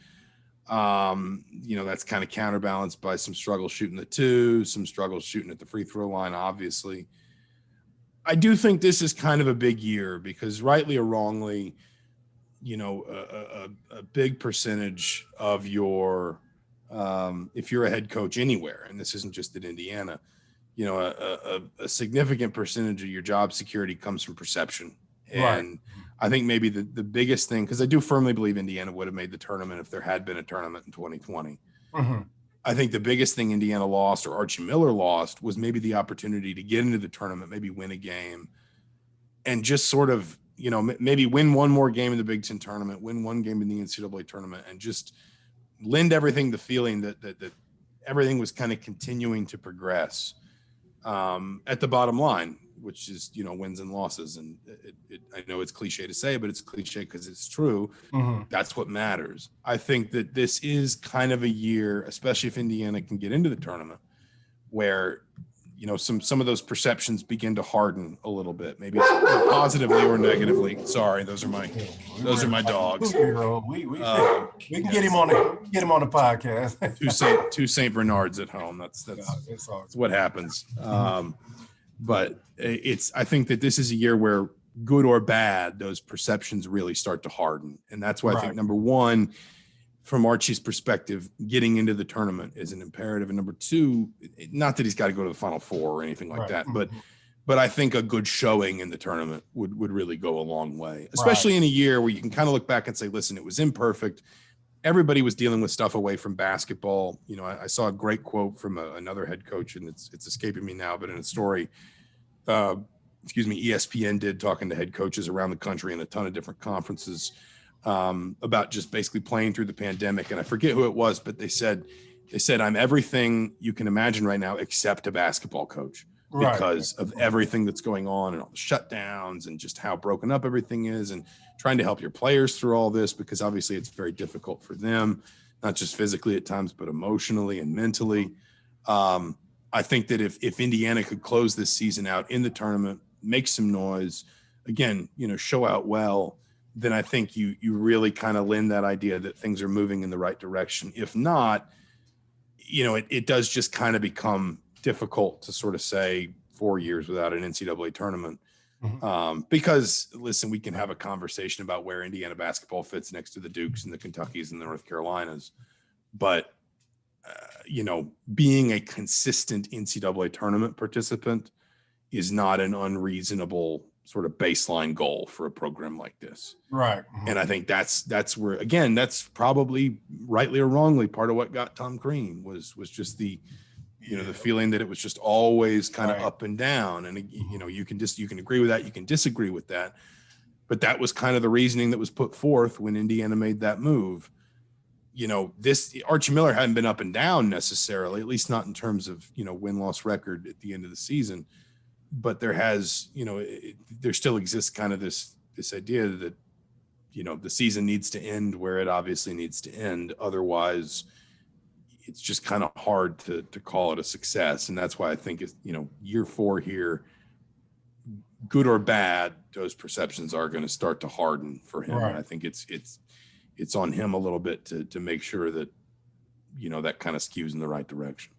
B: That's kind of counterbalanced by some struggles shooting the 2, some struggles shooting at the free throw line, obviously. I do think this is kind of a big year because, rightly or wrongly, a big percentage of your if you're a head coach anywhere, and this isn't just at Indiana, a significant percentage of your job security comes from perception. And I think maybe the biggest thing, because I do firmly believe Indiana would have made the tournament if there had been a tournament in 2020. I think the biggest thing Indiana lost, or Archie Miller lost, was maybe the opportunity to get into the tournament, maybe win a game, and just sort of, maybe win one more game in the Big Ten tournament, win one game in the NCAA tournament, and just lend everything the feeling that everything was kind of continuing to progress at the bottom line, which is, wins and losses. And I know it's cliche to say, but it's cliche because it's true. That's what matters. I think that this is kind of a year, especially if Indiana can get into the tournament, where, some of those perceptions begin to harden a little bit, maybe positively or negatively. Sorry, those are my dogs.
A: We can get him on the podcast.
B: two Saint Bernards at home. That's what happens. But I think that this is a year where good or bad, those perceptions really start to harden. And that's why I think, number one, from Archie's perspective, getting into the tournament is an imperative. And number two, not that he's got to go to the Final Four or anything like that, but I think a good showing in the tournament would really go a long way, especially in a year where you can kind of look back and say, listen, it was imperfect. Everybody was dealing with stuff away from basketball. You know, I saw a great quote from another head coach, and it's escaping me now, but in a story, ESPN did, talking to head coaches around the country in a ton of different conferences about just basically playing through the pandemic. And I forget who it was, but they said, I'm everything you can imagine right now except a basketball coach, because of everything that's going on and all the shutdowns and just how broken up everything is, and trying to help your players through all this, because obviously it's very difficult for them, not just physically at times, but emotionally and mentally. I think that if Indiana could close this season out in the tournament, make some noise, again, you know, show out well, then I think you really kind of lend that idea that things are moving in the right direction. If not, you know, it does just kind of become difficult to sort of say 4 years without an NCAA tournament. Because listen, we can have a conversation about where Indiana basketball fits next to the Dukes and the Kentuckys and the North Carolinas, but you know, being a consistent NCAA tournament participant is not an unreasonable sort of baseline goal for a program like this. And I think that's where, again, that's probably rightly or wrongly part of what got Tom Crean was just the, you know, the feeling that it was just always kind of up and down. And, you know, you can agree with that, you can disagree with that, but that was kind of the reasoning that was put forth when Indiana made that move. You know, Archie Miller hadn't been up and down necessarily, at least not in terms of, you know, win-loss record at the end of the season, but there has, you know, there still exists kind of this idea that, you know, the season needs to end where it obviously needs to end. Otherwise, it's just kind of hard to call it a success. And that's why I think it's, you know, year 4 here, good or bad, those perceptions are going to start to harden for him. And I think it's on him a little bit to make sure that, you know, that kind of skews in the right direction.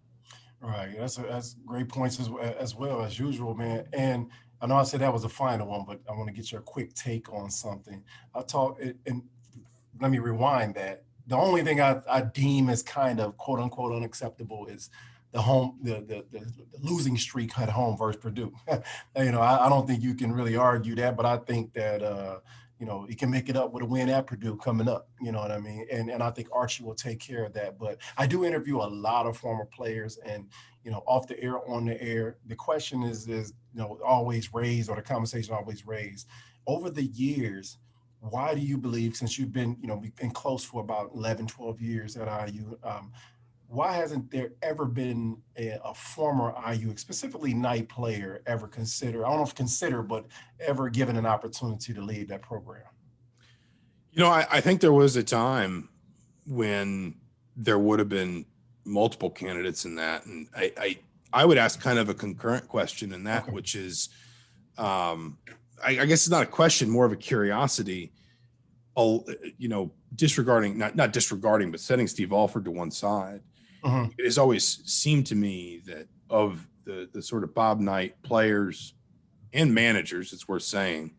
A: That's great points as well as usual, man. And I know I said that was the final one, but I want to get your quick take on something. And let me rewind that. The only thing I deem as kind of quote unquote unacceptable is the losing streak at home versus Purdue. You know, I don't think you can really argue that, but I think that you know, he can make it up with a win at Purdue coming up. You know what I mean? And I think Archie will take care of that. But I do interview a lot of former players, and, you know, off the air, on the air, the question is, you know, always raised, or the conversation always raised over the years. Why do you believe, since you've been, you know, been close for about 11, 12 years at IU, why hasn't there ever been a former IU, specifically Knight player, ever considered, I don't know if consider, but ever given an opportunity to lead that program?
B: You know, I think there was a time when there would have been multiple candidates in that. And I would ask kind of a concurrent question in that, which is, I guess it's not a question, more of a curiosity. You know, disregarding, not disregarding, but setting Steve Alford to one side. It has always seemed to me that of the sort of Bob Knight players and managers, it's worth saying,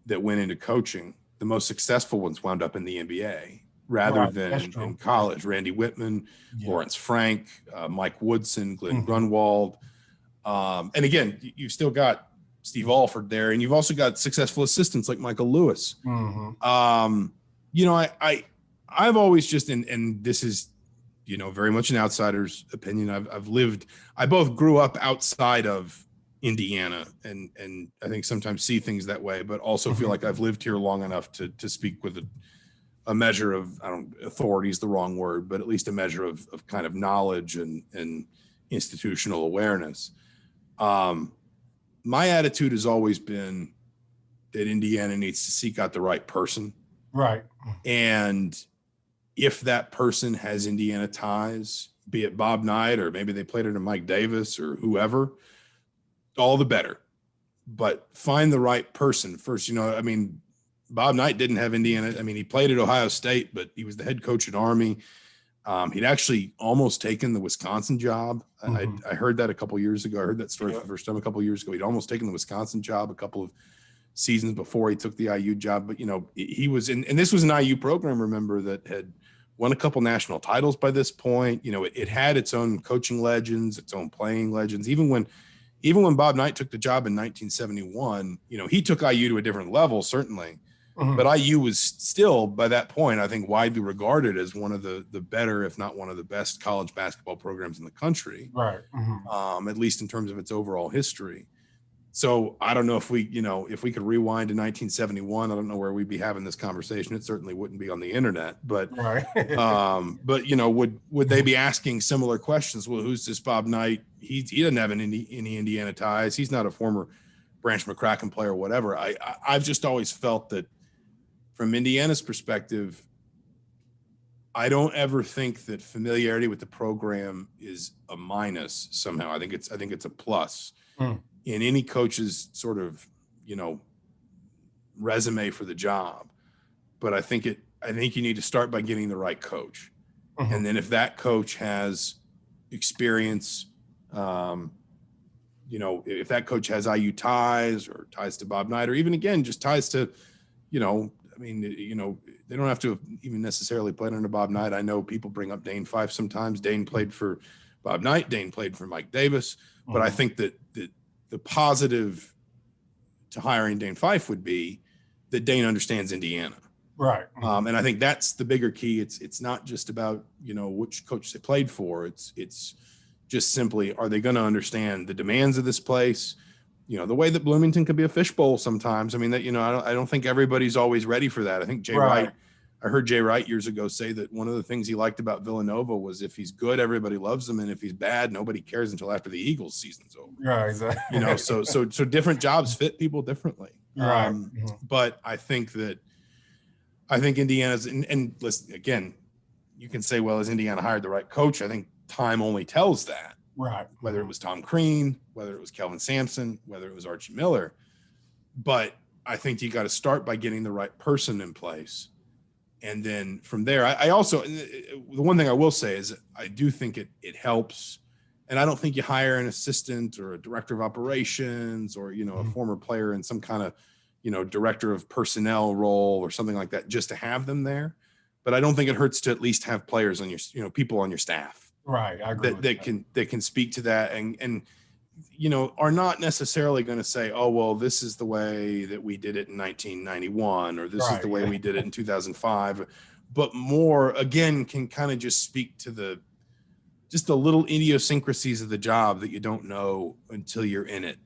B: that went into coaching, the most successful ones wound up in the NBA rather than in college. Randy Whitman, Lawrence Frank, Mike Woodson, Glenn Grunwald. And again, you've still got Steve Alford there, and you've also got successful assistants like Michael Lewis. You know, I've always just, and this is, you know, very much an outsider's opinion. I both grew up outside of Indiana, and I think sometimes see things that way, but also feel like I've lived here long enough to speak with a measure of, authority is the wrong word, but at least a measure of kind of knowledge and institutional awareness. My attitude has always been that Indiana needs to seek out the right person. And if that person has Indiana ties, be it Bob Knight, or maybe they played under Mike Davis or whoever, all the better. But find the right person first. You know, I mean, Bob Knight didn't have Indiana. I mean, he played at Ohio State, but he was the head coach at Army. He'd actually almost taken the Wisconsin job. I heard that a couple of years ago. I heard that story for the first time a couple of years ago. He'd almost taken the Wisconsin job a couple of seasons before he took the IU job. But, he was in, and this was an IU program, remember, that had won a couple national titles by this point. It had its own coaching legends, its own playing legends. Even when Bob Knight took the job in 1971, he took IU to a different level, certainly. Mm-hmm. But IU was still, by that point, I think, widely regarded as one of the better, if not one of the best college basketball programs in the country.
A: Right. Mm-hmm.
B: At least in terms of its overall history. So I don't know if we could rewind to 1971, I don't know where we'd be having this conversation. It certainly wouldn't be on the internet, but,
A: right.
B: Would they be asking similar questions? Well, who's this Bob Knight? He doesn't have any Indiana ties. He's not a former Branch McCracken player or whatever. I've just always felt that from Indiana's perspective, I don't ever think that familiarity with the program is a minus somehow. I think it's a plus. In any coach's sort of, resume for the job. But I think you need to start by getting the right coach. Mm-hmm. And then if that coach has experience, if that coach has IU ties or ties to Bob Knight, or even again, just ties to, they don't have to have even necessarily played under Bob Knight. I know people bring up Dane Fife sometimes. Dane played for Bob Knight. Dane played for Mike Davis. Mm-hmm. But I think that the positive to hiring Dane Fife would be that Dane understands Indiana.
A: Right.
B: And I think that's the bigger key. It's not just about, which coach they played for. It's just simply, are they going to understand the demands of this place? The way that Bloomington could be a fishbowl sometimes. I mean, that, I don't think everybody's always ready for that. I think Jay Wright, I heard Jay Wright years ago say that one of the things he liked about Villanova was if he's good, everybody loves him. And if he's bad, nobody cares until after the Eagles season's over.
A: Right. Exactly.
B: So different jobs fit people differently.
A: Right.
B: But I think Indiana's, and listen, again, you can say, well, has Indiana hired the right coach? I think time only tells that.
A: Right.
B: Whether it was Tom Crean, whether it was Kelvin Sampson, whether it was Archie Miller. But I think you got to start by getting the right person in place. And then from there, I also, the one thing I will say is I do think it helps. And I don't think you hire an assistant or a director of operations or, a former player in some kind of, director of personnel role or something like that just to have them there. But I don't think it hurts to at least have players on your, people on your staff.
A: Right. I agree
B: that can speak to that and are not necessarily going to say, oh, well, this is the way that we did it in 1991, or this is the way we did it in 2005, but more, again, can kind of just speak to the little idiosyncrasies of the job that you don't know until you're in it.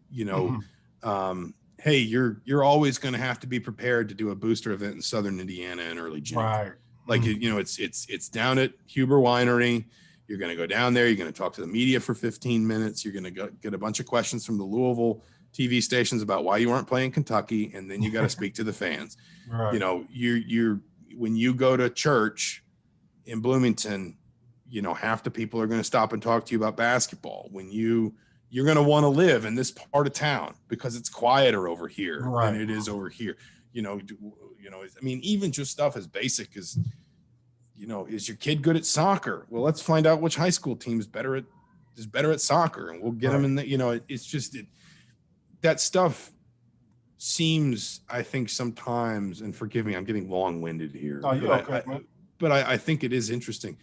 B: Hey, you're always going to have to be prepared to do a booster event in Southern Indiana in early June.
A: Right.
B: Like, it's down at Huber Winery. You're going to go down there. You're going to talk to the media for 15 minutes. You're going to get a bunch of questions from the Louisville TV stations about why you weren't playing Kentucky. And then you got to speak to the fans. Right. You're when you go to church in Bloomington, half the people are going to stop and talk to you about basketball. When you're going to want to live in this part of town because it's quieter over here than it is over here. I mean, even just stuff as basic as, is your kid good at soccer? Well, let's find out which high school team is better at soccer, and we'll get them in the, it's just that stuff seems, I think sometimes, and forgive me, I'm getting long-winded here.
A: Oh, you're okay, man.
B: But I think it is interesting.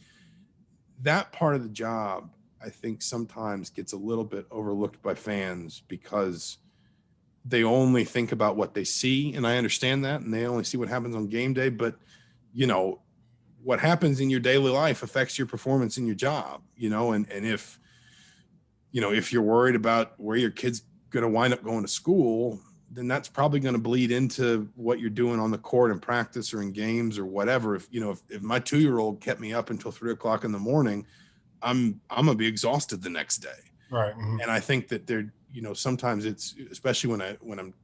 B: That part of the job, I think sometimes gets a little bit overlooked by fans because they only think about what they see. And I understand that. And they only see what happens on game day. But, what happens in your daily life affects your performance in your job, and if you're worried about where your kid's going to wind up going to school, then that's probably going to bleed into what you're doing on the court in practice or in games or whatever. If my 2-year-old kept me up until 3:00 in the morning, I'm going to be exhausted the next day.
A: Right. Mm-hmm.
B: And I think that there, sometimes it's, especially when I'm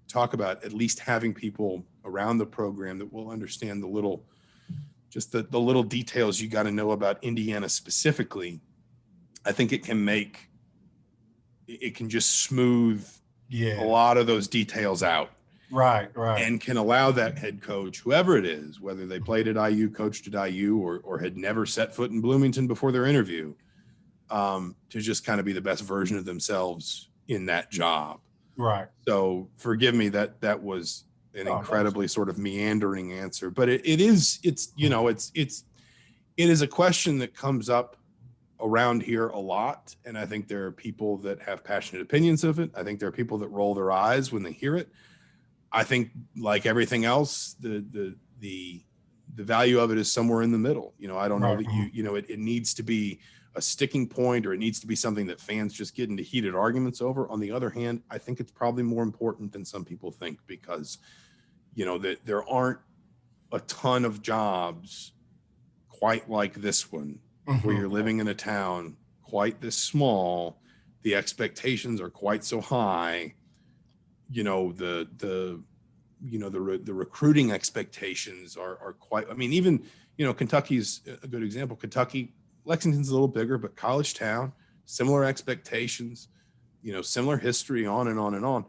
B: talk about at least having people around the program that will understand the little details you got to know about Indiana specifically. I think it can just smooth a lot of those details out.
A: Right.
B: And can allow that head coach, whoever it is, whether they played at IU, coached at IU, or had never set foot in Bloomington before their interview, to just kind of be the best version of themselves in that job.
A: Right.
B: So forgive me that was an incredibly sort of meandering answer, but it is a question that comes up around here a lot. And I think there are people that have passionate opinions of it. I think there are people that roll their eyes when they hear it. I think, like everything else, the value of it is somewhere in the middle. I don't know that it needs to be a sticking point, or it needs to be something that fans just get into heated arguments over. On the other hand, I think it's probably more important than some people think, because, that there aren't a ton of jobs quite like this one, where you're living in a town quite this small. The expectations are quite so high. The recruiting expectations are quite, even, Kentucky's a good example. Lexington's a little bigger, but college town, similar expectations, similar history, on and on and on.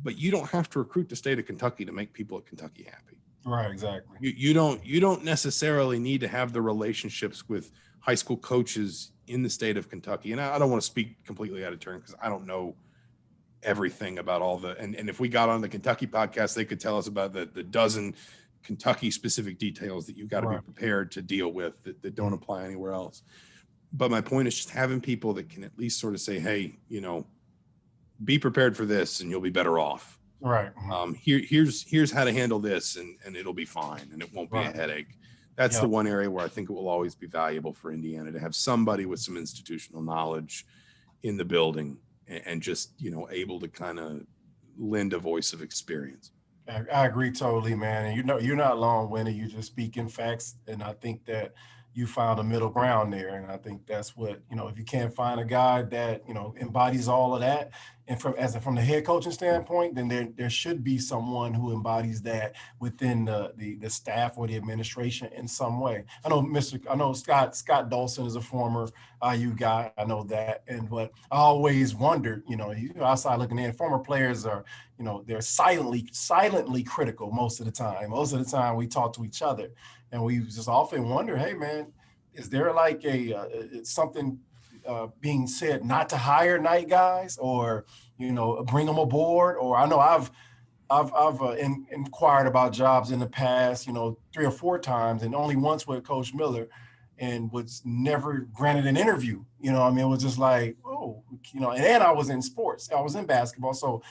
B: But you don't have to recruit the state of Kentucky to make people at Kentucky happy.
A: Right, exactly.
B: You don't necessarily need to have the relationships with high school coaches in the state of Kentucky. And I don't want to speak completely out of turn, because I don't know everything about all and if we got on the Kentucky podcast, they could tell us about the dozen Kentucky specific details that you've got to be prepared to deal with that don't apply anywhere else. But my point is just having people that can at least sort of say, hey, be prepared for this and you'll be better off.
A: Right.
B: Here's how to handle this, and it'll be fine, and it won't be a headache. That's the one area where I think it will always be valuable for Indiana to have somebody with some institutional knowledge in the building, and just, able to kind of lend a voice of experience.
A: I agree totally, man. And you're not long-winded. You just speaking facts, and I think that you found a middle ground there. And I think that's what, if you can't find a guy that, embodies all of that, and from the head coaching standpoint, then there should be someone who embodies that within the staff or the administration in some way. I know Scott Dawson is a former IU guy. I know that. But I always wondered, outside looking in, former players are, they're silently critical most of the time. Most of the time we talk to each other, and we just often wonder, hey man, is there like something being said not to hire night guys, or bring them aboard? Or I know I've inquired about jobs in the past, 3 or 4 times, and only once with Coach Miller, and was never granted an interview. It was just like, oh, and I was in sports, I was in basketball, so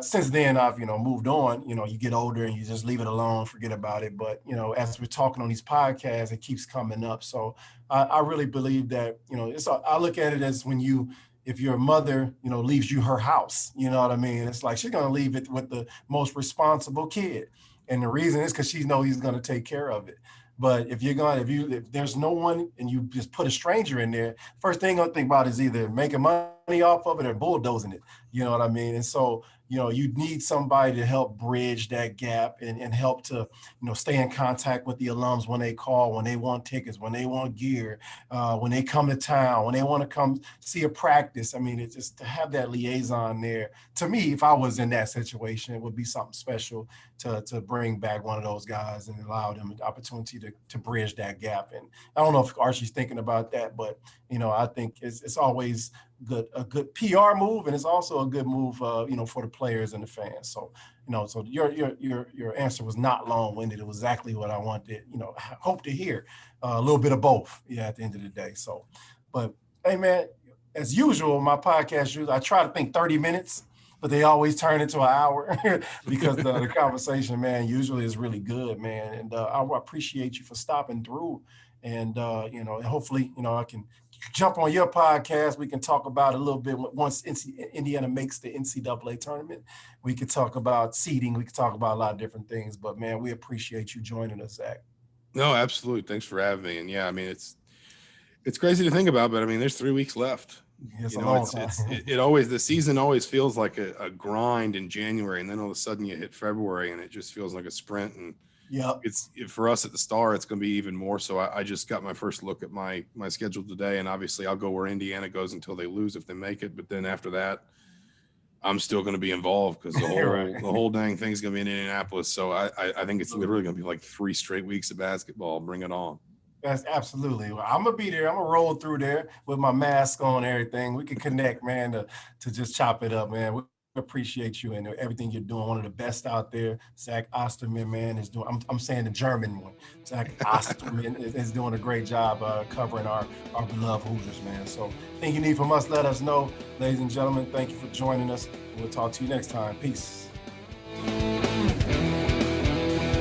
A: since then I've moved on. You get older and you just leave it alone, forget about it. But as we're talking on these podcasts, it keeps coming up. So I really believe that I look at it as if your mother leaves you her house, it's like she's going to leave it with the most responsible kid, and the reason is because she knows he's going to take care of it. But if there's no one and you just put a stranger in there, first thing I'm think about is either making money off of it or bulldozing it. And so, you need somebody to help bridge that gap and help to, stay in contact with the alums when they call, when they want tickets, when they want gear, when they come to town, when they want to come see a practice. It's just to have that liaison there. To me, if I was in that situation, it would be something special to bring back one of those guys and allow them the opportunity to bridge that gap. And I don't know if Archie's thinking about that, but, I think it's always a good PR move, and it's also a good move, for the players and the fans. So, so your answer was not long-winded. It was exactly what I wanted, hope to hear, a little bit of both. Yeah, at the end of the day. So, but hey, man, as usual, my podcast, I try to think 30 minutes, but they always turn into an hour because the conversation, man, usually is really good, man. And I appreciate you for stopping through. And, hopefully, I can jump on your podcast. We can talk about a little bit once Indiana makes the NCAA tournament. We could talk about seeding. We could talk about a lot of different things. But, man, we appreciate you joining us, Zach.
B: No, absolutely. Thanks for having me. And, yeah, it's crazy to think about, but, there's 3 weeks left. The season always feels like a grind in January, and then all of a sudden you hit February and it just feels like a sprint. And it's for us at the Star, it's going to be even more. So I just got my first look at my schedule today, and obviously I'll go where Indiana goes until they lose if they make it. But then after that, I'm still going to be involved because the whole dang thing's going to be in Indianapolis. So I think it's literally going to be like 3 straight weeks of basketball. Bring it on.
A: That's absolutely. I'm gonna be there. I'm gonna roll through there with my mask on and everything. We can connect, man, to just chop it up, man. appreciate you and everything you're doing. One of the best out there. Zach Osterman, man, is doing. I'm saying the German one. Zach Osterman is doing a great job covering our beloved Hoosiers, man. So, anything you need from us, let us know, ladies and gentlemen. Thank you for joining us. We'll talk to you next time. Peace.